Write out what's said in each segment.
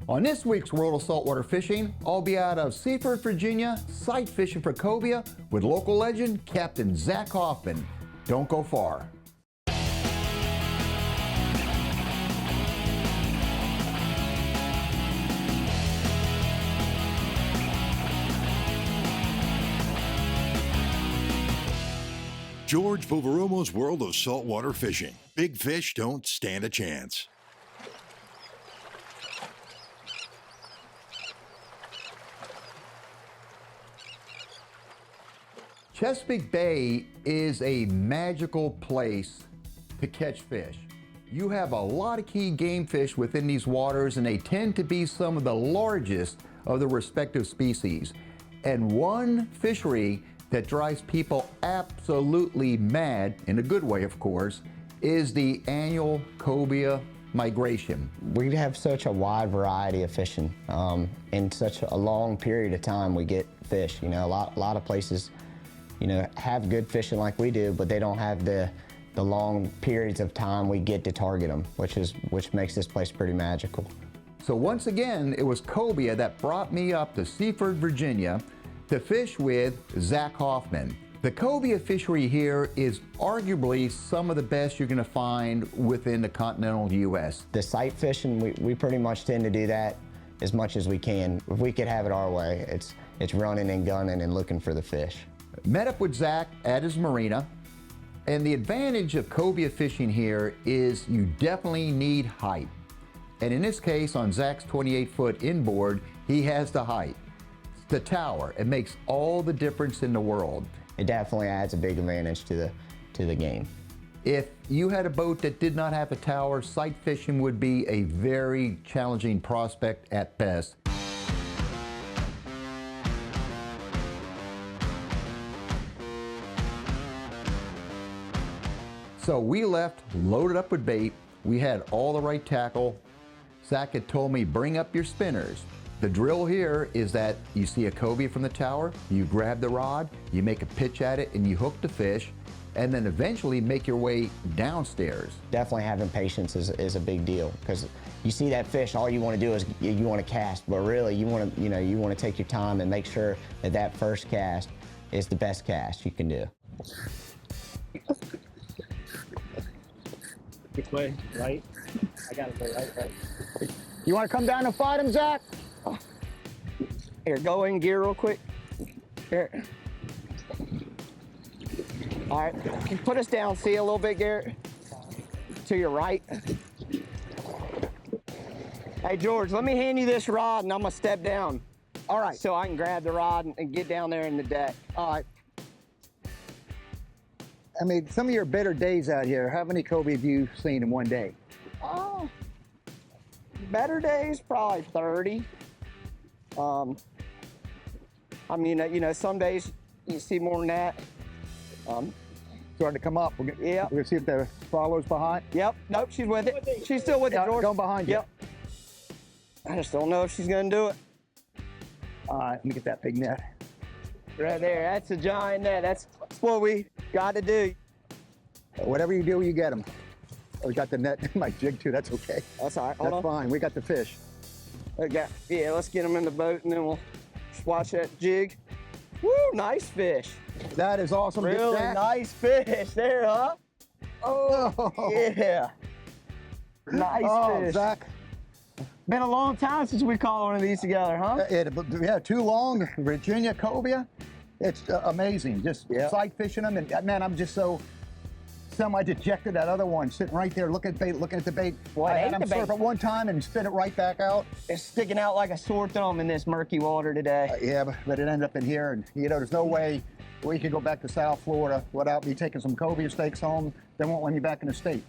On this week's World of Saltwater Fishing, I'll be out of Seaford, Virginia, sight fishing for cobia with local legend Captain Zach Hoffman. Don't go far. George Poveromo's World of Saltwater Fishing. Big fish don't stand a chance. Chesapeake Bay is a magical place to catch fish. You have a lot of key game fish within these waters, and they tend to be some of the largest of the respective species. And one fishery that drives people absolutely mad, in a good way of course, is the annual cobia migration. We have such a wide variety of fishing. In such a long period of time we get fish. You know, a lot of places, you know, have good fishing like we do, but they don't have the long periods of time we get to target them, which makes this place pretty magical. So once again, it was cobia that brought me up to Seaford, Virginia, to fish with Zach Hoffman. The cobia fishery here is arguably some of the best you're going to find within the continental U.S. The sight fishing, we pretty much tend to do that as much as we can. If we could have it our way, it's running and gunning and looking for the fish. Met up with Zach at his marina, and the advantage of cobia fishing here is you definitely need height. And in this case, on Zach's 28-foot inboard, he has the height. The tower, it makes all the difference in the world. It definitely adds a big advantage to the game. If you had a boat that did not have a tower, sight fishing would be a very challenging prospect at best. So we left loaded up with bait. We had all the right tackle. Zach had told me, bring up your spinners. The drill here is that you see a cobia from the tower, you grab the rod, you make a pitch at it, and you hook the fish, and then eventually make your way downstairs. Definitely having patience is a big deal, because you see that fish, all you want to do is you want to cast, but really you want to take your time and make sure that first cast is the best cast you can do. Which way? Right? I got it right. You want to come down and fight him, Zach? Here, go in gear real quick. Here. All right, can you put us down, see a little bit, Garrett? To your right. Hey, George, let me hand you this rod and I'm gonna step down. All right. So I can grab the rod and get down there in the deck. All right. I mean, some of your better days out here, how many cobia have you seen in one day? Oh, better days, probably 30. I mean, you know, some days you see more than that. Starting to come up. We're gonna see if the follower's behind. Yep. Nope, she's with it. She's still with it, George. Going behind you. Yep. I just don't know if she's gonna do it. All right, let me get that big net. Right there, that's a giant net. That's what we got to do. Whatever you do, you get them. We got the net in my jig too, that's okay. That's all right, hold That's on. fine, we got the fish. Okay. Yeah, let's get them in the boat and then we'll just watch that jig. Woo, nice fish. That is awesome. Really nice fish there, huh? Oh, yeah. Nice fish. Zach. Been a long time since we caught one of these together, huh? Yeah, too long. Virginia cobia. It's amazing. Just sight fishing them, and man, I'm just so semi-dejected. That other one sitting right there, looking at the bait. Well, I had him surf it one time and spit it right back out. It's sticking out like a sore thumb in this murky water today. Yeah, but it ended up in here, and you know, there's no way we could go back to South Florida without me taking some cobia steaks home. They won't let me back in the state.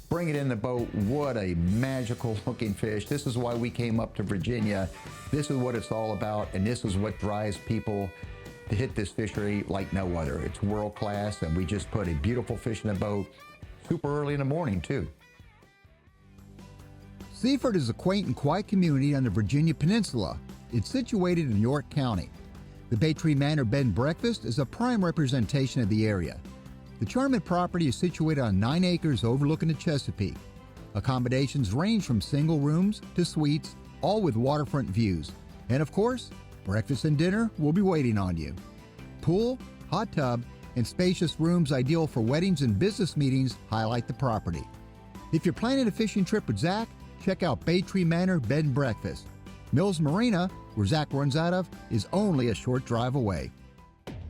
Bring it in the boat. What a magical looking fish. This is why we came up to Virginia. This is what it's all about, and this is what drives people to hit this fishery like no other. It's world class, and we just put a beautiful fish in the boat super early in the morning too. Seaford is a quaint and quiet community on the Virginia Peninsula. It's situated in York County. The Bay Tree Manor Bed and Breakfast is a prime representation of the area. The charming property is situated on 9 acres overlooking the Chesapeake. Accommodations range from single rooms to suites, all with waterfront views. And of course, breakfast and dinner will be waiting on you. Pool, hot tub, and spacious rooms ideal for weddings and business meetings highlight the property. If you're planning a fishing trip with Zach, check out Bay Tree Manor Bed and Breakfast. Mills Marina, where Zach runs out of, is only a short drive away.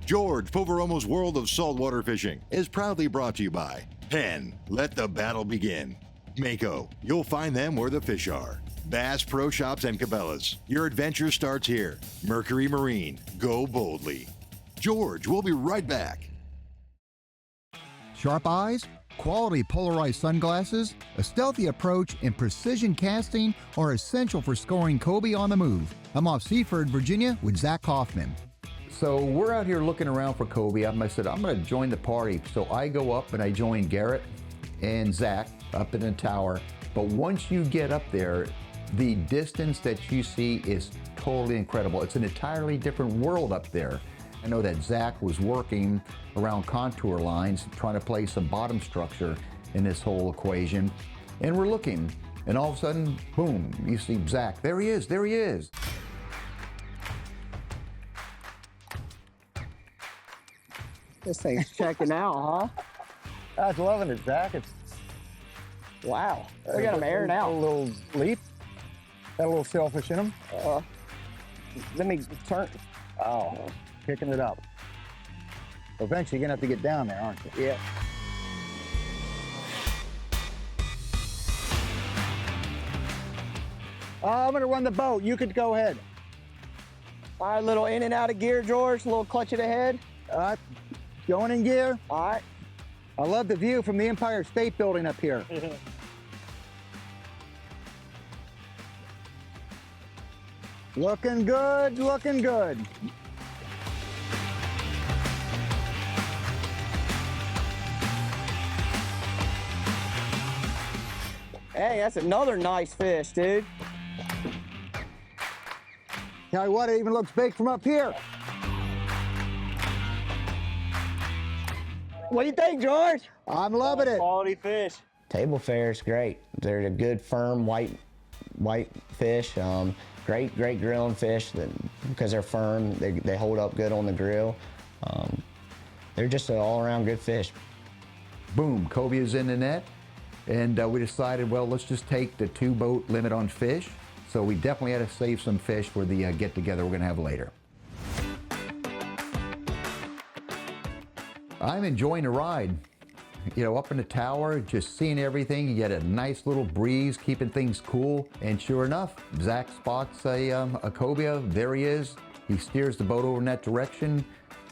George Poveromo's World of Saltwater Fishing is proudly brought to you by Penn. Let the battle begin. Mako. You'll find them where the fish are. Bass Pro Shops and Cabela's. Your adventure starts here. Mercury Marine. Go boldly. George, we'll be right back. Sharp eyes, quality polarized sunglasses, a stealthy approach, and precision casting are essential for scoring cobia on the move. I'm off Seaford, Virginia with Zach Hoffman. So we're out here looking around for cobia. I said, I'm going to join the party. So I go up and I join Garrett and Zach up in the tower. But once you get up there, the distance that you see is totally incredible. It's an entirely different world up there. I know that Zach was working around contour lines, trying to place some bottom structure in this whole equation. And we're looking, and all of a sudden, boom, you see Zach. There he is, there he is. This thing's checking out, huh? I was loving it, Zach. It's Wow. We got him airing a out. little leap. Got a little shellfish in him. Let me turn. Oh, kicking it up. Eventually, you're gonna have to get down there, aren't you? Yeah. I'm gonna run the boat. You could go ahead. All right, little in and out of gear, George. A little clutch of the head. Going in gear. All right. I love the view from the Empire State Building up here. Looking good, looking good. Hey, that's another nice fish, dude. Tell you what, it even looks big from up here. What do you think, George? I'm loving it. Quality fish. Table fare is great. They're a good, firm, white fish. Great grilling fish because they're firm. They hold up good on the grill. They're just an all-around good fish. Boom, cobia's in the net. And we decided, well, let's just take the 2-boat limit on fish. So we definitely had to save some fish for the get-together we're gonna have later. I'm enjoying the ride. You know, up in the tower, just seeing everything. You get a nice little breeze, keeping things cool. And sure enough, Zach spots a cobia. There he is. He steers the boat over in that direction,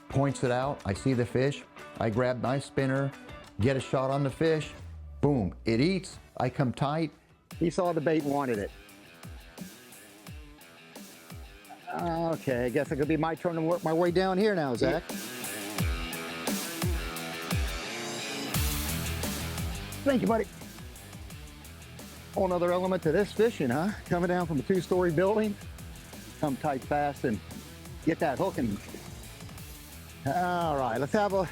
points it out. I see the fish. I grab my spinner, get a shot on the fish. Boom, it eats. I come tight. He saw the bait and wanted it. Okay, I guess it could be my turn to work my way down here now, Zach. Thank you, buddy. Whole another element to this fishing, huh? Coming down from a 2-story building, come tight fast and get that hook and. All right, let's have a.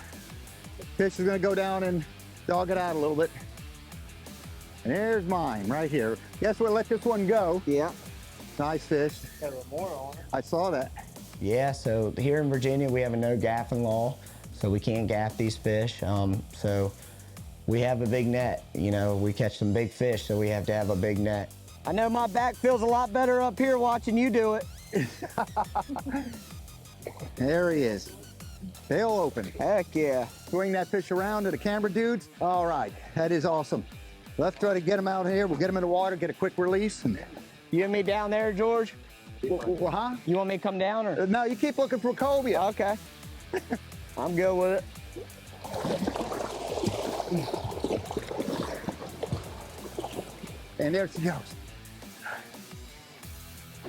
Fish is gonna go down and dog it out a little bit. And there's mine right here. Guess we'll let this one go. Yeah. Nice fish. Got a little more on it. I saw that. Yeah, so here in Virginia, we have a no gaffing law, so we can't gaff these fish. So we have a big net. You know, we catch some big fish, so we have to have a big net. I know my back feels a lot better up here watching you do it. There he is. Tail open. Heck yeah. Swing that fish around to the camera dudes. All right, that is awesome. Let's try to get him out here. We'll get him in the water, get a quick release. And You and me down there, George? huh? You want me to come down or? No, you keep looking for cobia. Okay. I'm good with it. And there she goes.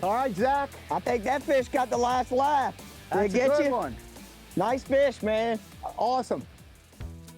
All right, Zach. I think that fish got the last laugh. Did it That's a get good you? one. Nice fish, man. Awesome.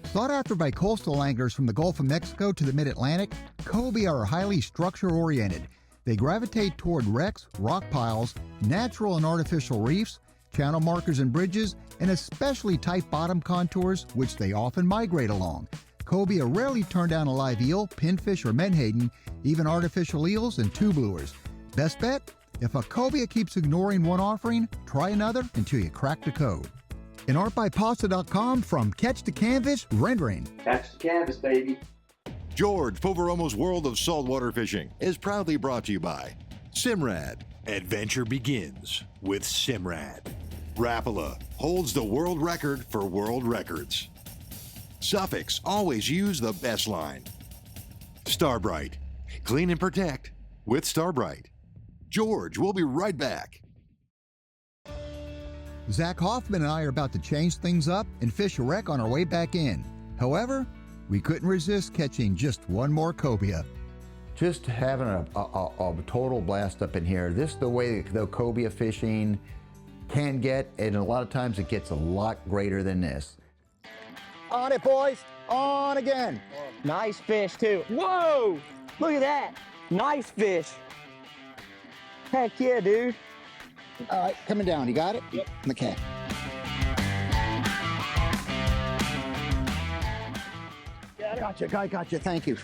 Sought after by coastal anglers from the Gulf of Mexico to the Mid-Atlantic, cobia are highly structure-oriented. They gravitate toward wrecks, rock piles, natural and artificial reefs, channel markers and bridges, and especially tight bottom contours, which they often migrate along. Cobia rarely turn down a live eel, pinfish, or menhaden, even artificial eels and tube lures. Best bet? If a cobia keeps ignoring one offering, try another until you crack the code. In artbypasta.com, from Catch to Canvas, rendering. Catch the canvas, baby. George Poveromo's World of Saltwater Fishing is proudly brought to you by Simrad. Adventure begins with Simrad. Rapala holds the world record for world records. Suffix, always use the best line. Starbright, clean and protect with Starbright. George will be right back. Zach Hoffman and I are about to change things up and fish a wreck on our way back in. However, we couldn't resist catching just one more cobia. Just having a total blast up in here. This is the way the cobia fishing can get, and a lot of times it gets a lot greater than this. On it, boys. On again. Nice fish, too. Whoa! Look at that. Nice fish. Heck yeah, dude. All right, coming down. You got it? Yep. Okay. Gotcha, guy, gotcha. Thank you.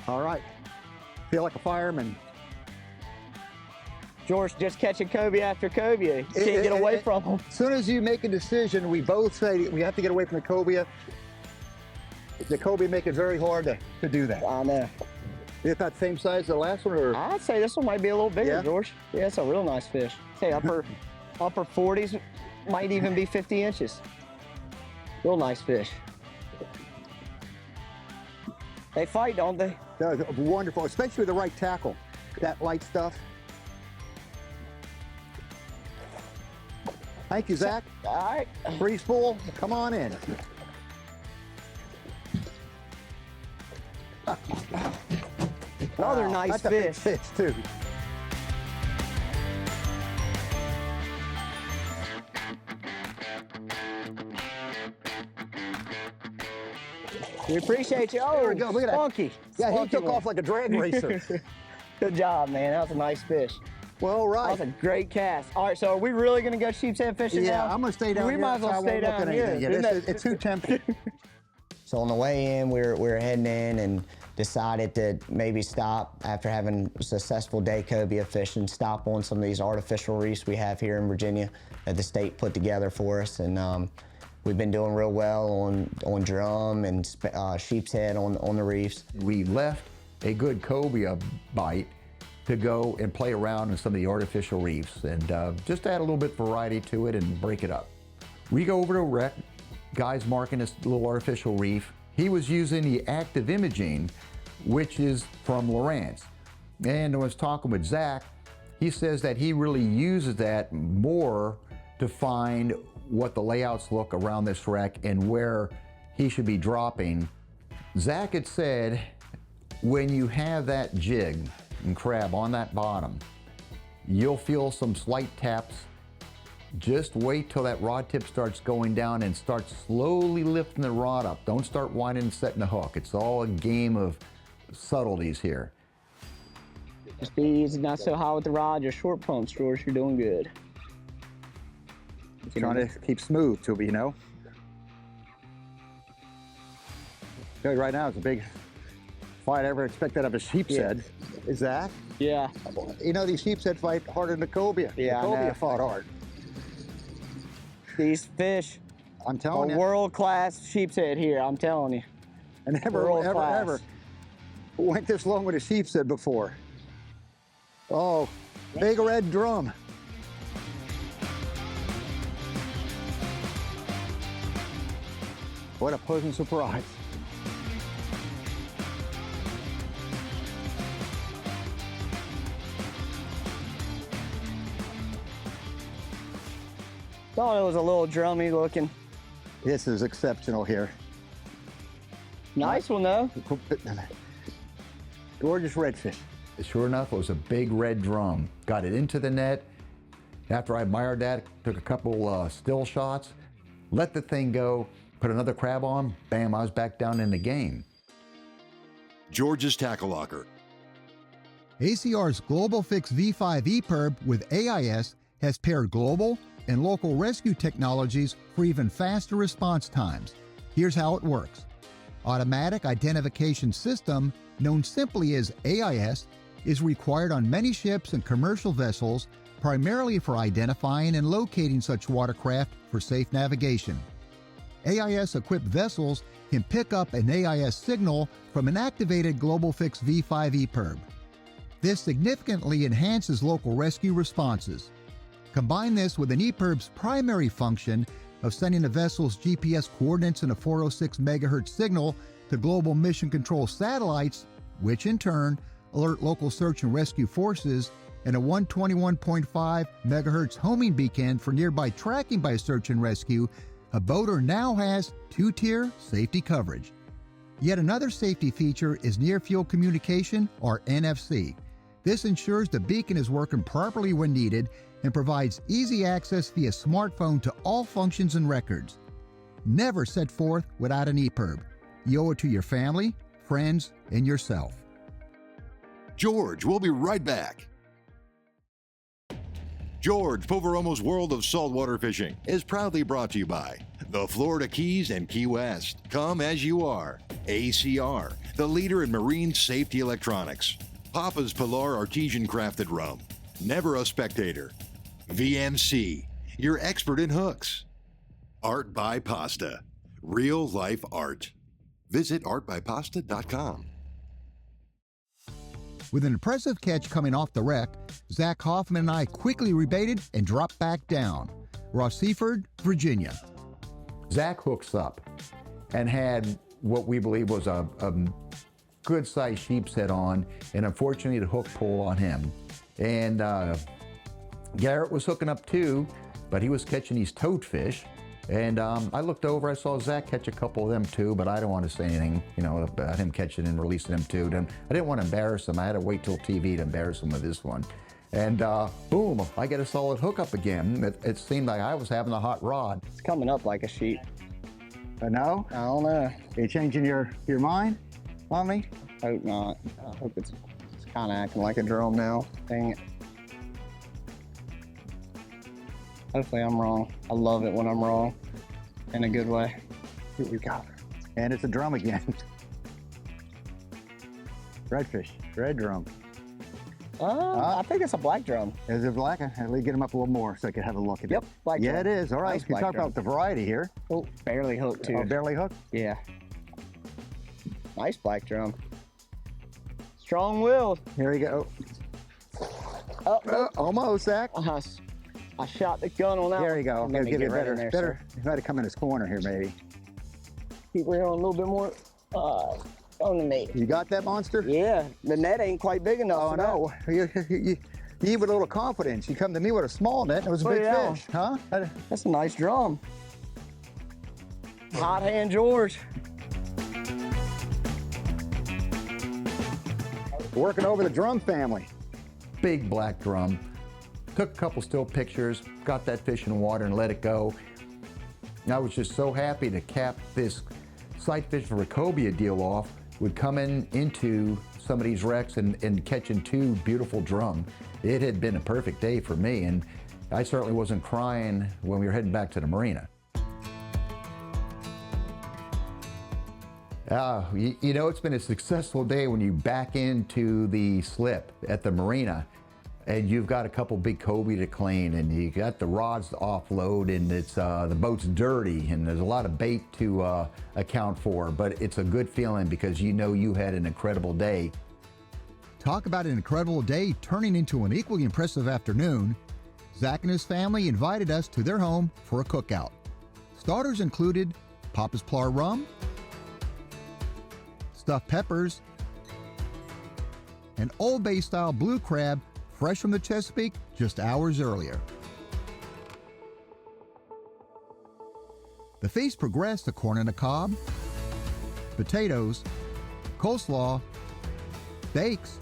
All right. Feel like a fireman. George just catching cobia after cobia. Can't get away from them. As soon as you make a decision, we both say we have to get away from the cobia. The cobia make it very hard to do that. I know. Is that same size as the last one, or? I'd say this one might be a little bigger, Yeah? George. Yeah, it's a real nice fish. Say upper 40s, might even be 50 inches. Real nice fish. They fight, don't they? They're wonderful, especially with the right tackle. That light stuff. Thank you, Zach. All right. Free spool, come on in. Another Wow, nice that's a big fish. too. We appreciate you. Oh, There we go, look at that. spunky. Yeah, he Spunky took one. off like a drag racer. Good job, man. That was a nice fish. Well, That right. was a great cast. All right, so are we really going to go sheep's head fishing now? Yeah, I'm gonna stay down We here. might as so I well won't stay look down at here. anything. Yeah, Isn't this that- it's too tempting. So on the way in, we're heading in and decided to maybe stop after having a successful day cobia fishing, stop on some of these artificial reefs we have here in Virginia that the state put together for us. And we've been doing real well on drum and sheep's head on the reefs. We left a good cobia bite to go and play around in some of the artificial reefs and just add a little bit of variety to it and break it up. We go over to wreck, guy's marking this little artificial reef. He was using the active imaging, which is from Lowrance. And I was talking with Zach, he says that he really uses that more to find what the layouts look around this wreck and where he should be dropping. Zach had said, when you have that jig and crab on that bottom, you'll feel some slight taps. Just wait till that rod tip starts going down and start slowly lifting the rod up. Don't start winding and setting the hook. It's all a game of subtleties here. Just be easy, not so high with the rod. Your short pumps, George. You're doing good. Trying to keep smooth to be, you know. Dude, right now it's a big fight I ever expected of a sheep's head. Is that? Yeah. You know, these sheep's head fight harder than the cobia. Yeah, I the cobia know. fought hard. These fish I'm are telling you. world-class sheep's head here. I'm telling you. I never, world ever, class. ever went this long with a sheep's head before. Oh, big red drum. What a pleasant surprise. Thought it was a little drummy looking. This is exceptional here. Nice one though. Gorgeous redfish. Sure enough, it was a big red drum. Got it into the net. After I admired that, took a couple still shots, let the thing go, put another crab on, bam, I was back down in the game. George's Tackle Locker. ACR's Global Fix V5 EPIRB with AIS has paired global and local rescue technologies for even faster response times. Here's how it works. Automatic Identification System, known simply as AIS, is required on many ships and commercial vessels, primarily for identifying and locating such watercraft for safe navigation. AIS-equipped vessels can pick up an AIS signal from an activated Global Fix V5 EPIRB. This significantly enhances local rescue responses. Combine this with an EPIRB's primary function of sending a vessel's GPS coordinates in a 406 MHz signal to global mission control satellites, which in turn alert local search and rescue forces, and a 121.5 MHz homing beacon for nearby tracking by search and rescue. A boater now has two-tier safety coverage. Yet another safety feature is near-field communication, or NFC. This ensures the beacon is working properly when needed and provides easy access via smartphone to all functions and records. Never set forth without an EPIRB. You owe it to your family, friends, and yourself. George, we'll be right back. George, Poveromo's World of Saltwater Fishing is proudly brought to you by the Florida Keys and Key West. Come as you are. ACR, the leader in marine safety electronics. Papa's Pilar Artesian Crafted Rum. Never a spectator. VMC, your expert in hooks. Art by Pasta, real life art. Visit artbypasta.com. With an impressive catch coming off the wreck, Zach Hoffman and I quickly rebaited and dropped back down. We're off Seaford, Virginia. Zach hooks up and had what we believe was a good-sized sheep's head on, and unfortunately the hook pulled on him. And Garrett was hooking up too, but he was catching these toadfish. And I looked over, I saw Zach catch a couple of them too, but I don't want to say anything, about him catching and releasing them too. Then I didn't want to embarrass him. I had to wait till TV to embarrass him with this one. And boom, I get a solid hookup again. It seemed like I was having a hot rod. It's coming up like a sheep. No? I don't know. Are you changing your mind on me? Hope not. I hope it's kind of acting like a drum now. Dang it. Hopefully I'm wrong. I love it when I'm wrong, in a good way. Here we go. And it's a drum again. Redfish, red drum. I think it's a black drum. Is it black? Let me get them up a little more so I can have a look at it. Yep, black drum. Yeah, it is. All right, Nice we can black talk drum. about the variety here. Oh, barely hooked too. Oh, barely hooked? Yeah. Nice black drum. Strong will. Here we go. Oh, Almost, Zach. I shot the gun on that There one. you go. Let Gotta me give get it right in better. there, sir. You might have come in his corner here, maybe. Keep reeling a little bit more on the net. You got that monster? Yeah, the net ain't quite big enough Oh, for no. You need with a little confidence. You come to me with a small net and it was a Put big it out. fish, huh? that. That's a nice drum. Hot hand George. Working over the drum family. Big black drum. Took a couple still pictures, got that fish in the water and let it go. I was just so happy to cap this sight fish for a cobia deal off with coming into some of these wrecks and catching two beautiful drum. It had been a perfect day for me, and I certainly wasn't crying when we were heading back to the marina. It's been a successful day when you back into the slip at the marina and you've got a couple big cobia to clean and you got the rods to offload and it's the boat's dirty and there's a lot of bait to account for, but it's a good feeling because you had an incredible day. Talk about an incredible day turning into an equally impressive afternoon. Zach and his family invited us to their home for a cookout. Starters included Papa's Pilar rum, stuffed peppers, and Old Bay style blue crab fresh from the Chesapeake just hours earlier. The feast progressed to corn on the cob, potatoes, coleslaw, bakes,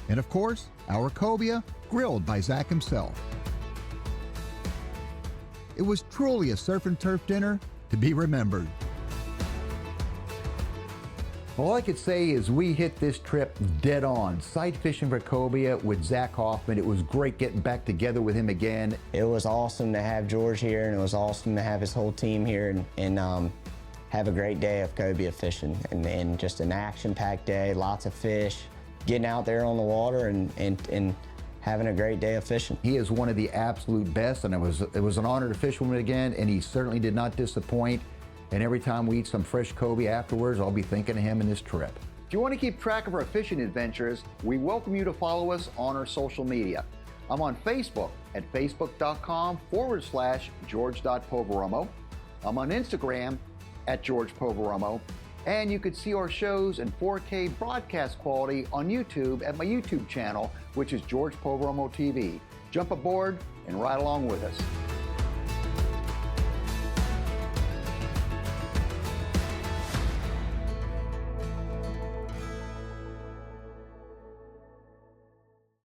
and of course, our cobia grilled by Zach himself. It was truly a surf and turf dinner to be remembered. All I could say is we hit this trip dead on. Sight fishing for cobia with Zach Hoffman. It was great getting back together with him again. It was awesome to have George here, and it was awesome to have his whole team here and have a great day of cobia fishing. And just an action-packed day, lots of fish, getting out there on the water and having a great day of fishing. He is one of the absolute best, and it was an honor to fish with him again, and he certainly did not disappoint. And every time we eat some fresh cobia afterwards, I'll be thinking of him and this trip. If you want to keep track of our fishing adventures, we welcome you to follow us on our social media. I'm on Facebook at facebook.com/George.Poveromo. I'm on Instagram at George Poveromo. And you can see our shows in 4K broadcast quality on YouTube at my YouTube channel, which is George Poveromo TV. Jump aboard and ride along with us.